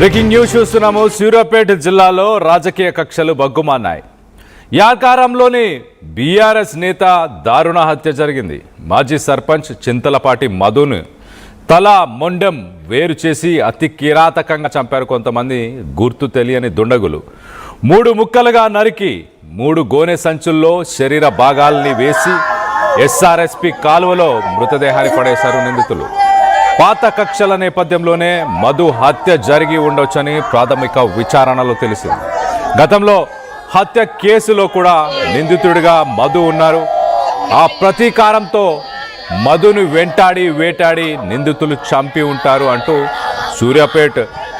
Breaking news చూస్తున్నాము. సూర్యాపేట జిల్లాలో రాజకీయ కక్షలు బగ్గుమన్నాయి. యాకారంలోని బీఆర్ఎస్ నేత దారుణ హత్య జరిగింది. మాజీ సర్పంచ్ చింతలపాటి మధును తల మొండెం వేరు చేసి అతి కిరాతకంగా చంపారు కొంతమంది గుర్తు తెలియని దుండగులు. 3 ముక్కలుగా నరికి 3 గోనె సంచుల్లో శరీర భాగాల్ని వేసి ఎస్ఆర్ఎస్పి కాలువలో మృతదేహాన్ని పడేశారు నిందితులు. పాత కక్షల నేపథ్యంలోనే మధు హత్య జరిగి ఉండొచ్చని ప్రాథమిక విచారణలో తెలిసింది. గతంలో హత్య కేసులో కూడా నిందితుడిగా మధు ఉన్నారు. ఆ ప్రతీకారంతో మధును వేటాడి నిందితులు చంపి ఉంటారు అంటూ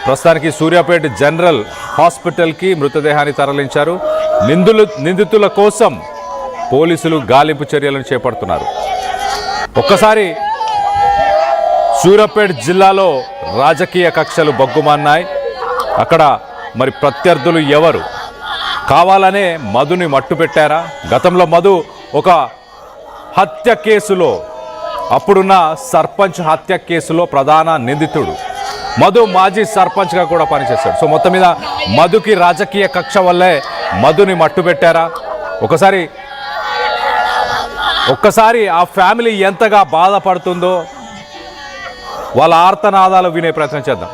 ప్రస్తుతానికి సూర్యాపేట జనరల్ హాస్పిటల్కి మృతదేహాన్ని తరలించారు. నిందితుల కోసం పోలీసులు గాలింపు చర్యలను చేపడుతున్నారు. ఒక్కసారి సూర్యాపేట జిల్లాలో రాజకీయ కక్షలు బగ్గుమన్నాయి. అక్కడ మరి ప్రత్యర్థులు ఎవరు? కావాలనే మధుని మట్టు పెట్టారా? గతంలో మధు ఒక హత్య కేసులో, అప్పుడున్న సర్పంచ్ హత్య కేసులో ప్రధాన నిందితుడు. మధు మాజీ సర్పంచ్గా కూడా పనిచేశాడు. సో మొత్తం మీద మధుకి రాజకీయ కక్ష వల్లే మధుని మట్టు పెట్టారా? ఒక్కసారి ఆ ఫ్యామిలీ ఎంతగా బాధపడుతుందో వాళ్ళ ఆర్తనాదాలు వినే ప్రయత్నం చేద్దాం.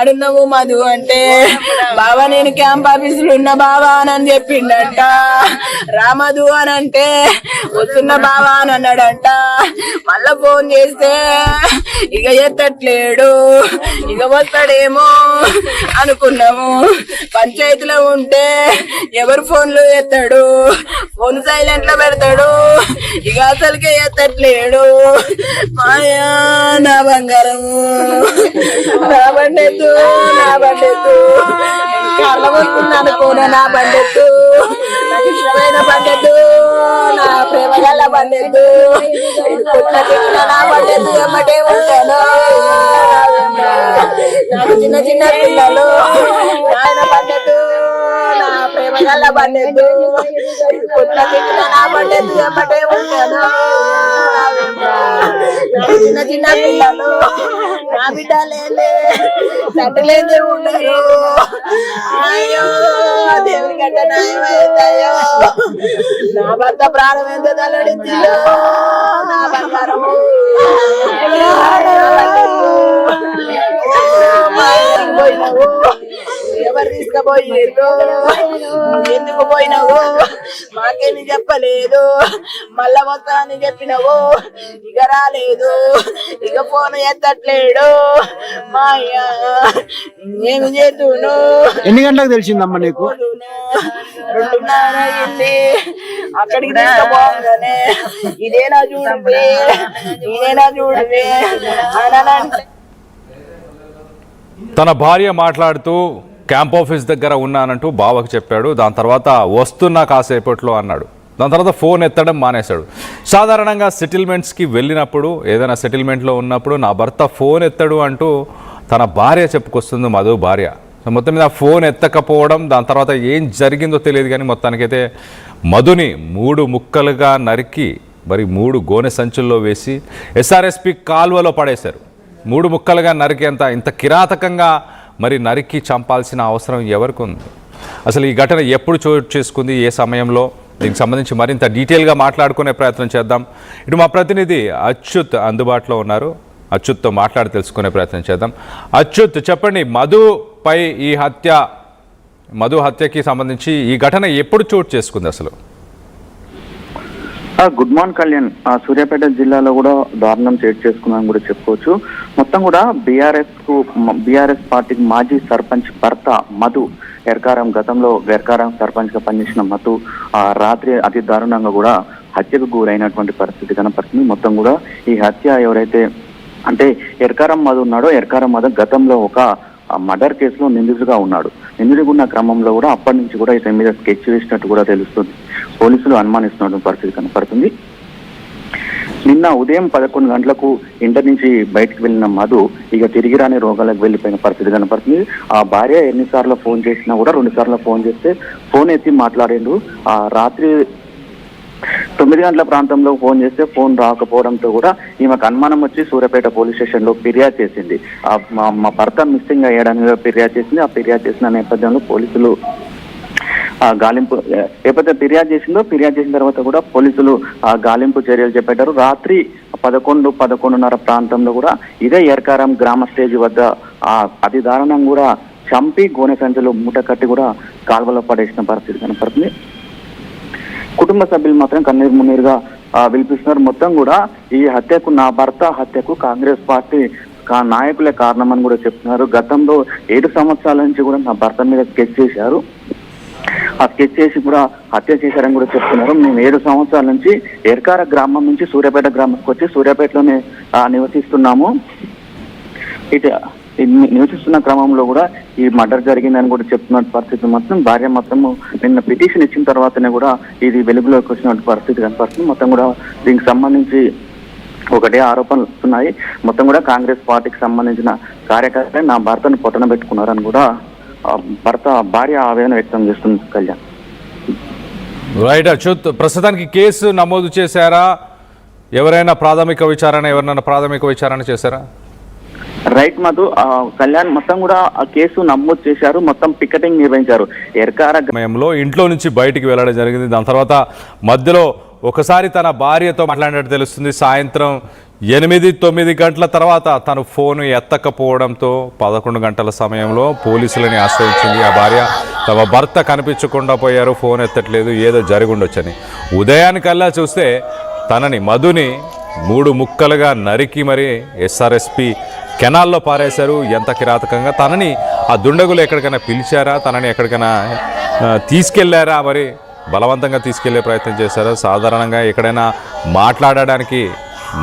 ఏడున్నావు మధు అంటే, బాబా నేను క్యాంప్ ఆఫీసులు ఉన్న బాబా అని చెప్పిండట. రామధు అని అంటే వస్తున్న బాబా అని అన్నాడంట. మళ్ళా ఫోన్ చేస్తే ఇక ఎత్తట్లేడు, ఇక వస్తాడేమో అనుకున్నాము. పంచాయతీలో ఉంటే ఎవరు ఫోన్లు ఎత్తాడు, ఫోన్ సైలెంట్ లో పెడతాడు, ఇక అసలుకే ఎత్తట్లేడు. మాయా నా బంగారము, నా బండెత్తు, నా బండెత్తు, కళ్ళ వస్తున్నాను కూడా నా బండెత్తు, నాకు ఇష్టమైన బండెత్తు, నా ప్రేమ గల్ల బండెత్తు, నా బండెత్తు ఎమ్మటే ఉంటాను. నాకు చిన్న చిన్న పిల్లలు, నాయన బండెత్తు, నా ప్రేమ గల్ల బండెత్తు, నా బండెత్తు ఎమ్మటే ఉంటాను. నాకు చిన్న చిన్న పిల్లలు, నా బిడ్డలేదే చట్టలేదే ఉండరు. అయ్యో దేవుని గడ్డ నాయమవుతాయో, నా భర్త ప్రాణం ఎంత తల్లడించిందో, నా బంగారము పోయినావు, ఎవరు తీసుకుపోయారు, ఎందుకు పోయినావు, మాకేమి చెప్పలేదు, మళ్ళా వస్తా అని చెప్పినావు, ఇక రాలేదు, ఇక ఫోన్ ఎత్తట్లేడు. మా అయ్యా ఏమి చేతును. ఎన్ని గంటలకు తెలిసిందమ్మా నీకు? 2:30 అయింది. అక్కడికి తీసుకుపోగానే ఇదేనా చూడవే, ఇదేనా చూడవే అనంటే తన భార్య మాట్లాడుతూ క్యాంప్ ఆఫీస్ దగ్గర ఉన్నానంటూ బావకు చెప్పాడు. దాని తర్వాత వస్తున్నా కాసేపట్లో అన్నాడు. దాని తర్వాత ఫోన్ ఎత్తడం మానేశాడు. సాధారణంగా సెటిల్మెంట్స్కి వెళ్ళినప్పుడు, ఏదైనా సెటిల్మెంట్లో ఉన్నప్పుడు నా భర్త ఫోన్ ఎత్తడు అంటూ తన భార్య చెప్పుకొస్తుంది మధు భార్య. మొత్తం మీద ఫోన్ ఎత్తకపోవడం, దాని తర్వాత ఏం జరిగిందో తెలియదు కానీ మొత్తానికైతే మధుని 3 ముక్కలుగా నరికి మరి 3 గోనె సంచుల్లో వేసి ఎస్ఆర్ఎస్పి కాలువలో పడేశారు. 3 ముక్కలుగా నరికేంత ఇంత కిరాతకంగా మరి నరికి చంపాల్సిన అవసరం ఎవరికి ఉంది? అసలు ఈ ఘటన ఎప్పుడు చోటు చేసుకుంది, ఏ సమయంలో? దీనికి సంబంధించి మరింత డీటెయిల్గా మాట్లాడుకునే ప్రయత్నం చేద్దాం. ఇటు మా ప్రతినిధి అచ్యుత్ అందుబాటులో ఉన్నారు. అచ్యుత్తో మాట్లాడి తెలుసుకునే ప్రయత్నం చేద్దాం. అచ్యుత్, చెప్పండి, మధు హత్యకి సంబంధించి ఈ ఘటన ఎప్పుడు చోటు చేసుకుంది అసలు? Good morning Kalyan. సూర్యాపేట జిల్లాలో కూడా దారుణం చోటు చేసుకుందని కూడా చెప్పుకోవచ్చు. మొత్తం కూడా బీఆర్ఎస్ పార్టీకి మాజీ సర్పంచ్ భర్త మధు గతంలో ఎర్కారం సర్పంచ్ గా పనిచేసిన మధు రాత్రి అతి దారుణంగా కూడా హత్యకు గురైనటువంటి పరిస్థితి కనపడుతుంది. మొత్తం కూడా ఈ హత్య ఎవరైతే అంటే ఎర్కారం మధు ఉన్నాడో, ఎర్కారం మధు గతంలో ఒక ఆ మర్డర్ కేసులో నిందితుడిగా ఉన్నాడు. నిందితుడిగా ఉన్న క్రమంలో కూడా అప్పటి నుంచి కూడా ఇతని మీద స్కెచ్ వేసినట్టు కూడా తెలుస్తుంది. పోలీసులు అనుమానిస్తున్న పరిస్థితి కనపడుతుంది. నిన్న ఉదయం 11 గంటలకు ఇంటి నుంచి బయటికి వెళ్ళిన మధు ఇక తిరిగి రాని రోగాలకు వెళ్ళిపోయిన పరిస్థితి కనపడుతుంది. ఆ భార్య ఎన్నిసార్లు ఫోన్ చేసినా కూడా 2 సార్లు ఫోన్ చేస్తే ఫోన్ ఎత్తి మాట్లాడేండు. ఆ రాత్రి 9 గంటల ప్రాంతంలో ఫోన్ చేస్తే ఫోన్ రాకపోవడంతో కూడా ఈమెకు అనుమానం వచ్చి సూర్యాపేట పోలీస్ స్టేషన్ లో ఫిర్యాదు చేసింది. మా భర్త మిస్సింగ్ అయ్యాడని ఫిర్యాదు చేసింది. ఆ ఫిర్యాదు చేసిన నేపథ్యంలో పోలీసులు గాలింపు ఎప్పుడైతే ఫిర్యాదు చేసిన తర్వాత కూడా పోలీసులు గాలింపు చర్యలు చేపట్టారు. రాత్రి 11:30 ప్రాంతంలో కూడా ఇదే ఎర్కారం గ్రామ స్టేజ్ వద్ద అతి దారుణం కూడా చంపి గోనె సంచులు మూట కట్టి కూడా కాల్వలో పడేసిన పరిస్థితి కనపడుతుంది. కుటుంబ సభ్యులు మాత్రం కన్నీరు మున్నీరుగా విలిపిస్తున్నారు. మొత్తం కూడా ఈ హత్యకు, నా భర్త హత్యకు కాంగ్రెస్ పార్టీ నాయకులే కారణమని కూడా చెప్తున్నారు. గతంలో 7 సంవత్సరాల నుంచి కూడా నా భర్త మీద స్కెచ్ చేశారు. ఆ స్కెచ్ చేసి కూడా హత్య చేశారని కూడా చెప్తున్నారు. మేము 7 సంవత్సరాల నుంచి ఎర్కార గ్రామం నుంచి సూర్యాపేట గ్రామానికి వచ్చి సూర్యాపేటలోనే నివసిస్తున్నాము. ఇటు నివసిస్తున్న క్రమంలో కూడా ఈ మర్డర్ జరిగిందని కూడా చెప్తున్న పరిస్థితి మాత్రం భార్య మొత్తం నిన్న పిటిషన్ ఇచ్చిన తర్వాతనే కూడా ఇది వెలుగులోకి వచ్చిన పరిస్థితి కనపడుతుంది. మొత్తం కూడా దీనికి సంబంధించి ఒకటే ఆరోపణలు వస్తున్నాయి. మొత్తం కూడా కాంగ్రెస్ పార్టీకి సంబంధించిన కార్యకర్తలే నా భర్తను పొట్టన పెట్టుకున్నారని కూడా భార్య ఆవేదన వ్యక్తం చేస్తుంది. కళ్యాణ్, రైట్ అచ్యుత్, ప్రస్తుతానికి కేసు నమోదు చేశారా? ఎవరైనా ప్రాథమిక విచారణ చేశారా? రైట్ మధు, కళ్యాణ్, మొత్తం కూడా ఆ కేసు నమోదు చేశారు. మొత్తం పికెటింగ్ నిర్వహించారు. ఎర్కార సమయంలో ఇంట్లో నుంచి బయటికి వెళ్ళడం జరిగింది. దాని తర్వాత మధ్యలో ఒకసారి తన భార్యతో మాట్లాడినట్టు తెలుస్తుంది. సాయంత్రం 8-9 గంటల తర్వాత తను ఫోను ఎత్తకపోవడంతో 11 గంటల సమయంలో పోలీసులని ఆశ్రయించింది. ఆ భార్య తమ భర్త కనిపించకుండా పోయారు, ఫోన్ ఎత్తట్లేదు, ఏదో జరిగి ఉండొచ్చని. ఉదయానికల్లా చూస్తే మధుని 3 ముక్కలుగా నరికి మరి ఎస్ఆర్ఎస్పి కెనాల్లో పారేశారు. ఎంత కిరాతకంగా! తనని ఆ దుండగులు ఎక్కడికైనా పిలిచారా? తనని ఎక్కడికైనా తీసుకెళ్లారా? మరి బలవంతంగా తీసుకెళ్లే ప్రయత్నం చేశారా? సాధారణంగా ఎక్కడైనా మాట్లాడడానికి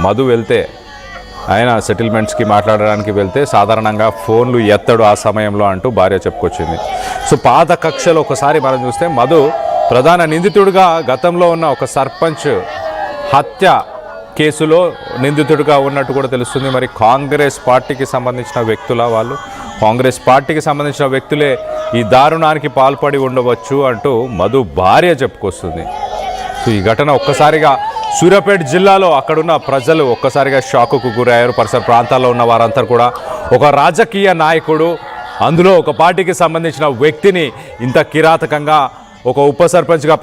మధు వెళ్తే, ఆయన సెటిల్మెంట్స్కి మాట్లాడడానికి వెళ్తే సాధారణంగా ఫోన్లు ఎత్తడు ఆ సమయంలో అంటూ భార్య చెప్పుకొచ్చింది. సో పాత కక్షలో ఒకసారి మనం చూస్తే మధు ప్రధాన నిందితుడిగా గతంలో ఉన్న ఒక సర్పంచ్ హత్య కేసులో నిందితుడిగా ఉన్నట్టు కూడా తెలుస్తుంది. మరి కాంగ్రెస్ పార్టీకి సంబంధించిన వ్యక్తులే ఈ దారుణానికి పాల్పడి ఉండవచ్చు అంటూ మధు భార్య చెప్పుకొస్తుంది. సో ఈ ఘటన ఒక్కసారిగా సూర్యాపేట జిల్లాలో అక్కడున్న ప్రజలు ఒక్కసారిగా షాకుకు గురయ్యారు. పరిసర ప్రాంతాల్లో ఉన్న వారంతా కూడా ఒక రాజకీయ నాయకుడు, అందులో ఒక పార్టీకి సంబంధించిన వ్యక్తిని ఇంత కిరాతకంగా ఒక ఉప సర్పంచ్గా